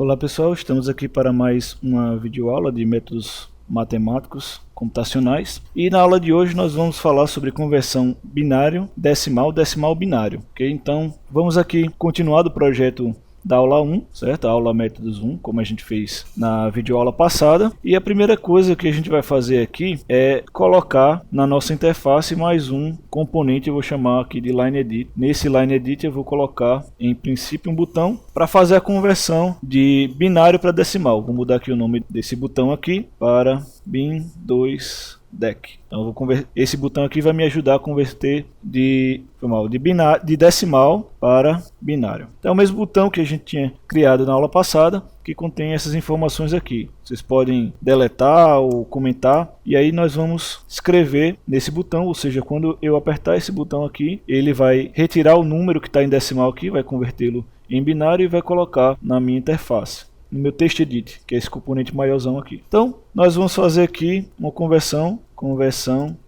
Olá pessoal, estamos aqui para mais uma videoaula de métodos matemáticos computacionais e na aula de hoje nós vamos falar sobre conversão binário, decimal, decimal binário, ok? Então vamos aqui continuar do projeto da aula 1, certo? A aula métodos 1, como a gente fez na videoaula passada. E a primeira coisa que a gente vai fazer aqui é colocar na nossa interface mais um componente, eu vou chamar aqui de Line Edit. Nesse Line Edit eu vou colocar, em princípio, um botão para fazer a conversão de binário para decimal. Vou mudar aqui o nome desse botão aqui para bin2dec. Então esse botão aqui vai me ajudar a converter de decimal para binário. Então é o mesmo botão que a gente tinha criado na aula passada, que contém essas informações aqui. Vocês podem deletar ou comentar, e aí nós vamos escrever nesse botão, ou seja, quando eu apertar esse botão aqui, ele vai retirar o número que está em decimal aqui, vai convertê-lo em binário e vai colocar na minha interface, no meu TextEdit, que é esse componente maiorzão aqui. Então nós vamos fazer aqui uma conversão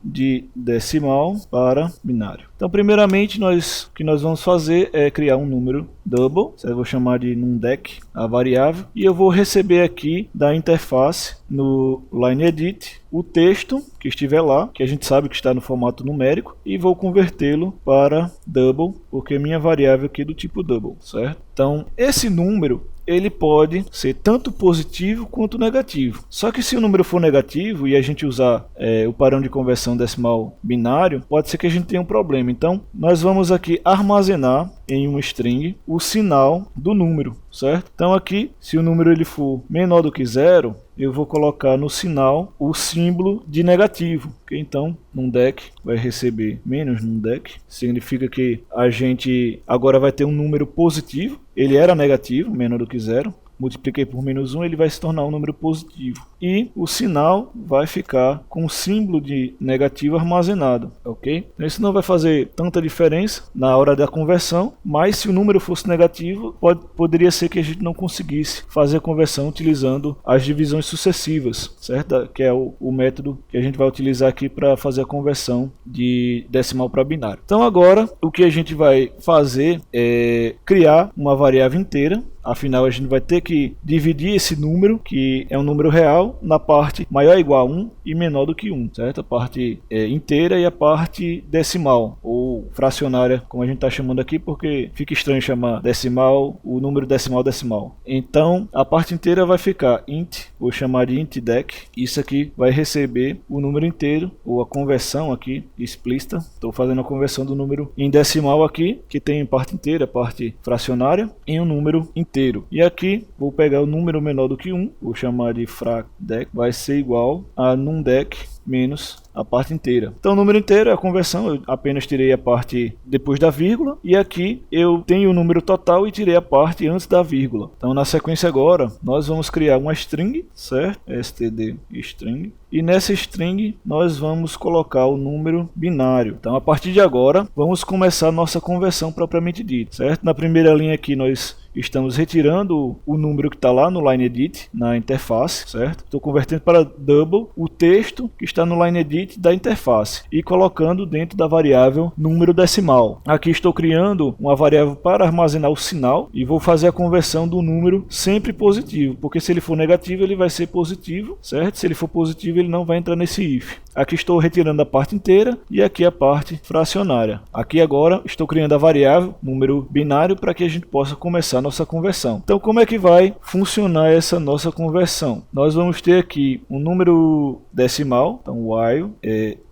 de decimal para binário. Então primeiramente o que nós vamos fazer é criar um número double, eu vou chamar de numDec, a variável, e eu vou receber aqui da interface no Line Edit o texto que estiver lá, que a gente sabe que está no formato numérico, e vou convertê-lo para double, porque minha variável aqui é do tipo double, certo? Então esse número ele pode ser tanto positivo quanto negativo. Só que se o número for negativo e a gente usar o padrão de conversão decimal binário, pode ser que a gente tenha um problema. Então, nós vamos aqui armazenar em um string o sinal do número, certo? Então aqui, se o número ele for menor do que 0, eu vou colocar no sinal o símbolo de negativo. Okay? Então, numDec vai receber menos numDec, significa que a gente agora vai ter um número positivo. Ele era negativo, menor do que 0. Multipliquei por menos 1, ele vai se tornar um número positivo. E o sinal vai ficar com o símbolo de negativo armazenado, ok? Então isso não vai fazer tanta diferença na hora da conversão, mas se o número fosse negativo, poderia ser que a gente não conseguisse fazer a conversão utilizando as divisões sucessivas, certo? Que é o método que a gente vai utilizar aqui para fazer a conversão de decimal para binário. Então agora, o que a gente vai fazer é criar uma variável inteira. Afinal, a gente vai ter que dividir esse número, que é um número real, na parte maior ou igual a 1 e menor do que 1, certo? A parte inteira e a parte decimal, ou fracionária, como a gente está chamando aqui, porque fica estranho chamar decimal, o número decimal. Então, a parte inteira vai ficar int, vou chamar de intDec. Isso aqui vai receber o número inteiro, ou a conversão aqui, explícita. Estou fazendo a conversão do número em decimal aqui, que tem parte inteira, parte fracionária, em um número inteiro. E aqui vou pegar o número menor do que 1, vou chamar de fracdec, vai ser igual a numDec menos a parte inteira. Então o número inteiro é a conversão, eu apenas tirei a parte depois da vírgula, e aqui eu tenho o número total e tirei a parte antes da vírgula. Então na sequência agora, nós vamos criar uma string, certo? std string, e nessa string nós vamos colocar o número binário. Então a partir de agora, vamos começar a nossa conversão propriamente dita, certo? Na primeira linha aqui nós estamos retirando o número que está lá no Line Edit, na interface, certo? Estou convertendo para double o texto que está no Line Edit da interface e colocando dentro da variável número decimal. Aqui estou criando uma variável para armazenar o sinal e vou fazer a conversão do número sempre positivo, porque se ele for negativo ele vai ser positivo, certo? Se ele for positivo ele não vai entrar nesse if. Aqui estou retirando a parte inteira e aqui a parte fracionária. Aqui agora estou criando a variável número binário para que a gente possa começar nossa conversão. Então como é que vai funcionar essa nossa conversão? Nós vamos ter aqui um número decimal, então while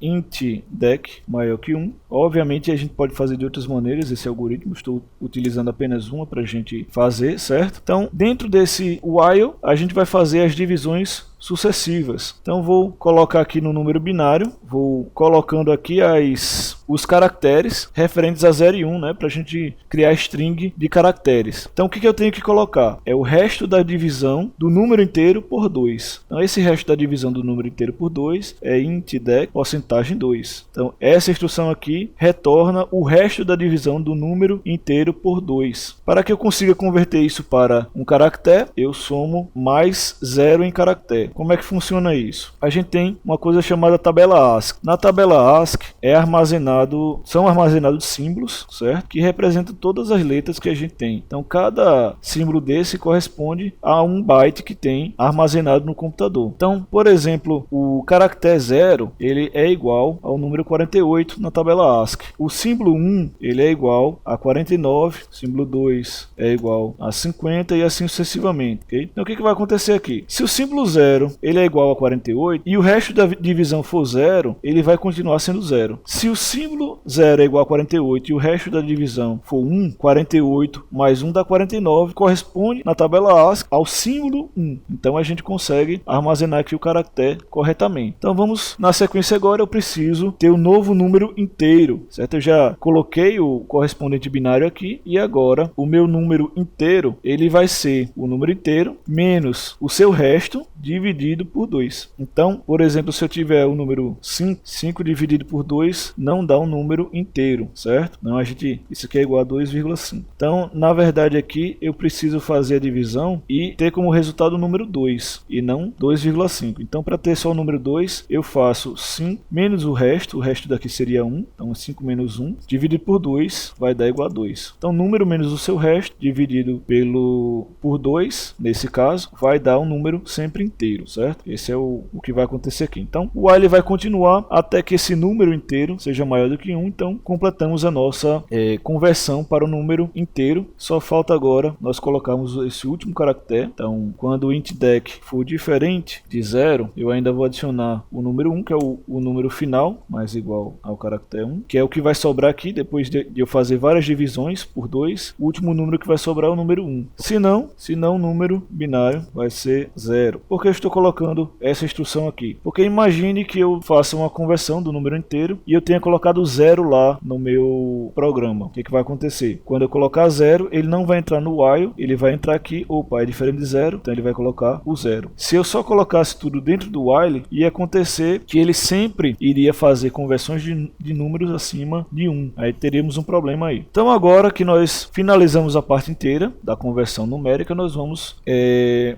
intDec maior que 1. Obviamente a gente pode fazer de outras maneiras esse algoritmo, estou utilizando apenas uma para a gente fazer, certo? Então dentro desse while a gente vai fazer as divisões sucessivas. Então vou colocar aqui no número binário, vou colocando aqui os caracteres referentes a 0 e 1, né, para a gente criar string de caracteres. Então o que eu tenho que colocar? É o resto da divisão do número inteiro por 2. Então esse resto da divisão do número inteiro por 2 é intDec porcentagem 2. Então essa instrução aqui retorna o resto da divisão do número inteiro por 2. Para que eu consiga converter isso para um caractere, eu somo mais 0 em caractere. Como é que funciona isso? A gente tem uma coisa chamada tabela ASCII. Na tabela ASCII é armazenado são armazenados símbolos, certo? Que representam todas as letras que a gente tem. Então cada símbolo desse corresponde a um byte que tem armazenado no computador. Então, por exemplo, o caractere 0, ele é igual ao número 48 na tabela ASCII. O símbolo 1, ele é igual a 49, o símbolo 2 é igual a 50 e assim sucessivamente, ok? Então o que vai acontecer aqui? Se o símbolo 0, ele é igual a 48 e o resto da divisão for 0, ele vai continuar sendo 0. Se o símbolo 0 é igual a 48 e o resto da divisão for 1, 48 mais 1 dá 49, corresponde na tabela ASCII ao símbolo 1. Então a gente consegue armazenar aqui o caractere corretamente. Então vamos na sequência agora, eu preciso ter o novo número inteiro, certo? Eu já coloquei o correspondente binário aqui e agora o meu número inteiro, ele vai ser o número inteiro menos o seu resto dividido por 2. Então, por exemplo, se eu tiver o número 5, 5 dividido por 2 não dá um número inteiro, certo? Não, isso aqui é igual a 2,5. Então, na verdade aqui eu preciso fazer a divisão e ter como resultado o número 2 e não 2,5. Então, para ter só o número 2, eu faço 5 menos o resto daqui seria 1, então 5 menos 1, dividido por 2 vai dar igual a 2. Então, número menos o seu resto dividido por 2, nesse caso, vai dar um número sempre inteiro, certo? Esse é o que vai acontecer aqui. Então, o while vai continuar até que esse número inteiro seja maior do que 1, então completamos a nossa conversão para o número inteiro. Só falta agora nós colocarmos esse último caractere. Então, quando o int_dec for diferente de 0, eu ainda vou adicionar o número 1, que é o número final, mais igual ao caractere 1, que é o que vai sobrar aqui depois de eu fazer várias divisões por 2. O último número que vai sobrar é o número 1. Se não, o número binário vai ser 0. Por que eu estou colocando essa instrução aqui? Porque imagine que eu faça uma conversão do número inteiro e eu tenha colocado 0 lá no meu programa. O que vai acontecer? Quando eu colocar 0, ele não vai entrar no while, ele vai entrar aqui, opa, é diferente de 0, então ele vai colocar o 0. Se eu só colocasse tudo dentro do while, ia acontecer que ele sempre iria fazer conversões de números acima de 1. Aí teríamos um problema aí. Então agora que nós finalizamos a parte inteira da conversão numérica, nós vamos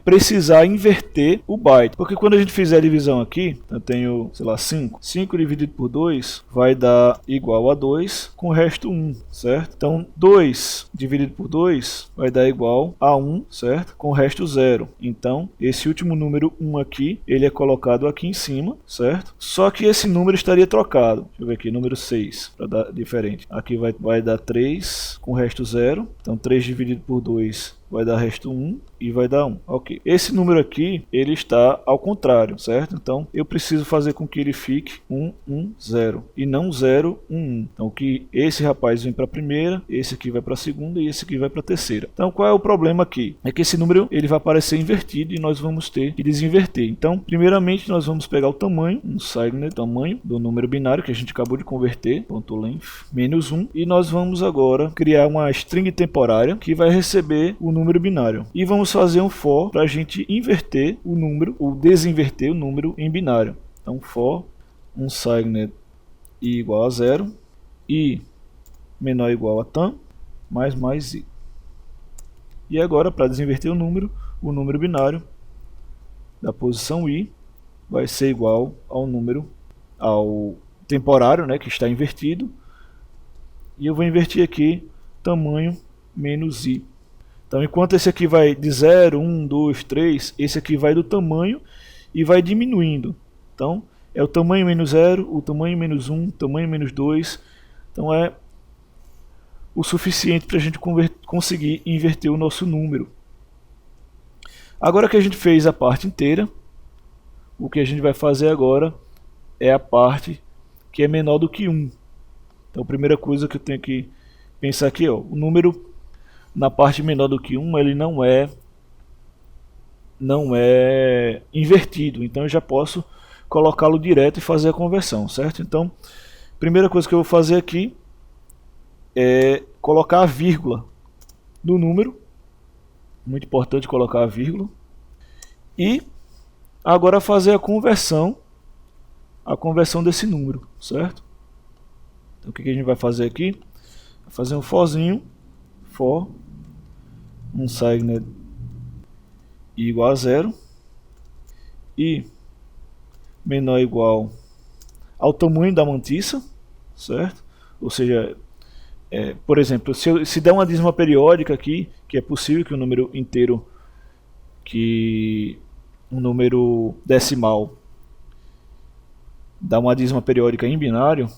precisar inverter o byte. Porque quando a gente fizer a divisão aqui, eu tenho, sei lá, 5. 5 dividido por 2 vai dar igual a 2 com o resto 1, certo? Então 2 dividido por 2 vai dar igual a 1, certo? Com o resto 0. Então esse último número 1 aqui, ele é colocado aqui em cima, certo? Só que esse número estaria trocado. Deixa eu ver aqui, número 6, para dar diferente. Aqui vai dar 3 com o resto 0. Então 3 dividido por 2 vai dar resto 1 e vai dar 1. Ok. Esse número aqui, ele está ao contrário, certo? Então, eu preciso fazer com que ele fique 1, 1, 0 e não 0, 1, 1. Então, que esse rapaz vem para a primeira, esse aqui vai para a segunda e esse aqui vai para a terceira. Então, qual é o problema aqui? É que esse número ele vai aparecer invertido e nós vamos ter que desinverter. Então, primeiramente, nós vamos pegar o tamanho, um signed, tamanho do número binário que a gente acabou de converter, .length, menos 1, e nós vamos agora criar uma string temporária que vai receber o número binário. E vamos fazer um for para a gente inverter o número, ou desinverter o número em binário. Então, for unsigned i igual a 0 e menor ou igual a tam mais i. E agora, para desinverter o número binário da posição i vai ser igual ao temporário, né, que está invertido. E eu vou invertir aqui tamanho menos i. Então, enquanto esse aqui vai de 0, 1, 2, 3, esse aqui vai do tamanho e vai diminuindo. Então, é o tamanho menos 0, o tamanho menos 1, o tamanho menos 2. Então, é o suficiente para a gente conseguir inverter o nosso número. Agora que a gente fez a parte inteira, o que a gente vai fazer agora é a parte que é menor do que 1. Então, a primeira coisa que eu tenho que pensar aqui, ó, o número na parte menor do que 1, ele não é invertido. Então eu já posso colocá-lo direto e fazer a conversão, certo? Então, primeira coisa que eu vou fazer aqui é colocar a vírgula no número. Muito importante colocar a vírgula. E agora fazer a conversão desse número, certo? Então o que a gente vai fazer aqui? Vai fazer um forzinho, for unsigned i igual a 0 e menor ou igual ao tamanho da mantiça, certo? Ou seja, por exemplo, se der uma dízima periódica aqui, que é possível que um número inteiro, que um número decimal dá uma dízima periódica em binário,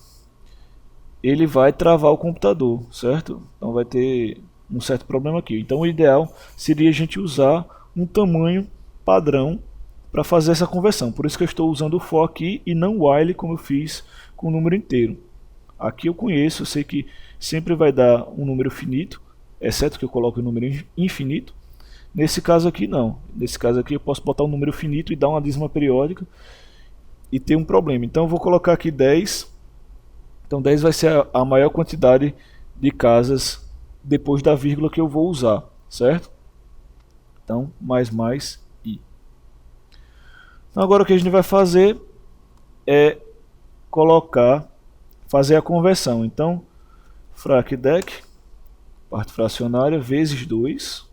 ele vai travar o computador, certo? Então vai ter um certo problema aqui. Então o ideal seria a gente usar um tamanho padrão para fazer essa conversão. Por isso que eu estou usando o for aqui e não o while como eu fiz com o número inteiro. Aqui eu conheço, eu sei que sempre vai dar um número finito, exceto que eu coloque o número infinito. Nesse caso aqui não. Nesse caso aqui eu posso botar um número finito e dar uma dízima periódica e ter um problema. Então eu vou colocar aqui 10. Então 10 vai ser a maior quantidade de casas depois da vírgula que eu vou usar, certo? Então mais i. Então agora o que a gente vai fazer é fazer a conversão. Então fracdec, parte fracionária, vezes 2.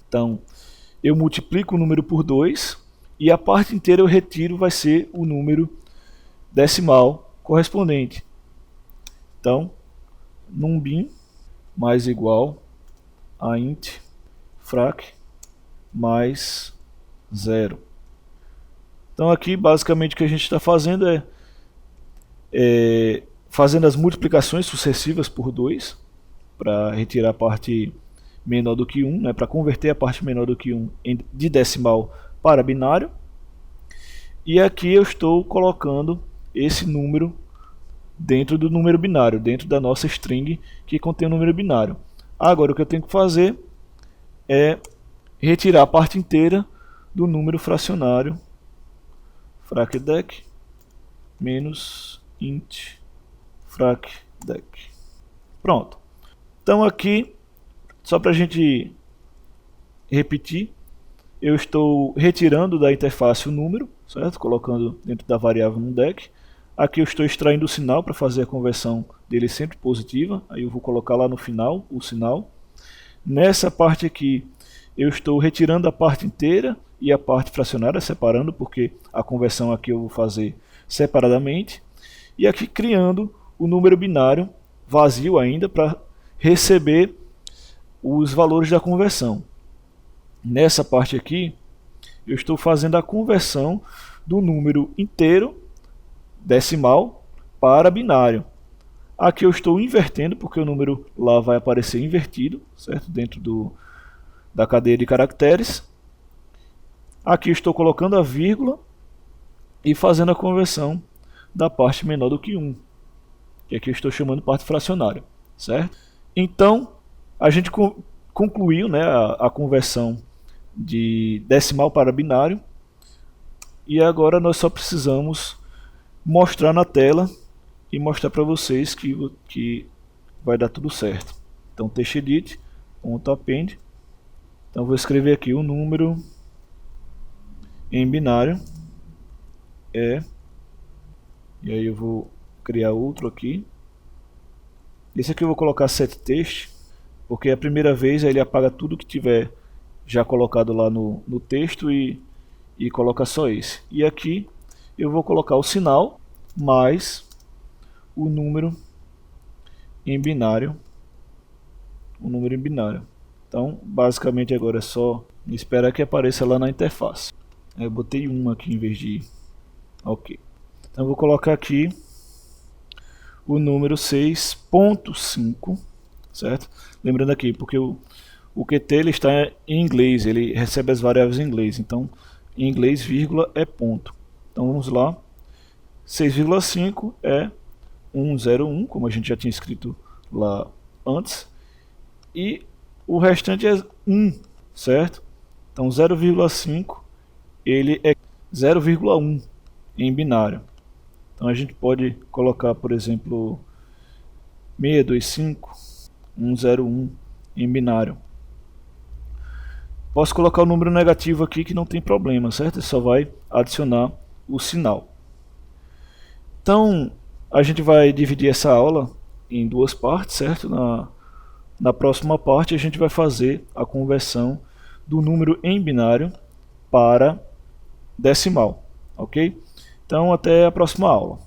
Então eu multiplico o número por 2 e a parte inteira eu retiro, vai ser o número decimal correspondente. Então numbin mais igual a int frac mais 0. Então aqui basicamente o que a gente está fazendo é fazendo as multiplicações sucessivas por 2 para retirar a parte menor do que 1, né, para converter a parte menor do que 1 de decimal para binário. E aqui eu estou colocando esse número dentro do número binário, dentro da nossa string que contém o número binário. Agora o que eu tenho que fazer é retirar a parte inteira do número fracionário fracdec menos int fracdec. Pronto. Então aqui, só para a gente repetir, eu estou retirando da interface o número, certo? Colocando dentro da variável numDec. Aqui eu estou extraindo o sinal para fazer a conversão dele sempre positiva. Aí eu vou colocar lá no final o sinal. Nessa parte aqui eu estou retirando a parte inteira e a parte fracionária, separando, porque a conversão aqui eu vou fazer separadamente. E aqui criando o número binário vazio ainda para receber os valores da conversão. Nessa parte aqui eu estou fazendo a conversão do número inteiro decimal para binário. Aqui eu estou invertendo, porque o número lá vai aparecer invertido, certo? Dentro da cadeia de caracteres. Aqui eu estou colocando a vírgula e fazendo a conversão da parte menor do que 1, que aqui eu estou chamando de parte fracionária, certo? Então a gente concluiu, né, a conversão de decimal para binário, e agora nós só precisamos mostrar na tela e mostrar para vocês que vai dar tudo certo. Então textedit.append, então vou escrever aqui o número em binário e aí eu vou criar outro aqui. Esse aqui eu vou colocar setText, porque a primeira vez ele apaga tudo que tiver já colocado lá no texto e coloca só esse. E aqui eu vou colocar o sinal mais o número em binário. Então basicamente agora é só esperar que apareça lá na interface. Eu botei 1 aqui em vez de ok. Então eu vou colocar aqui o número 6.5, certo? Lembrando aqui, porque o QT ele está em inglês, ele recebe as variáveis em inglês, então em inglês vírgula é ponto. Então vamos lá, 6,5 é 101, como a gente já tinha escrito lá antes, e o restante é 1, certo? Então 0,5 ele é 0,1 em binário. Então a gente pode colocar, por exemplo, 625, 101 em binário. Posso colocar o número negativo aqui que não tem problema, certo? Ele só vai adicionar o sinal. Então a gente vai dividir essa aula em duas partes, certo? Na próxima parte a gente vai fazer a conversão do número em binário para decimal, ok? Então até a próxima aula.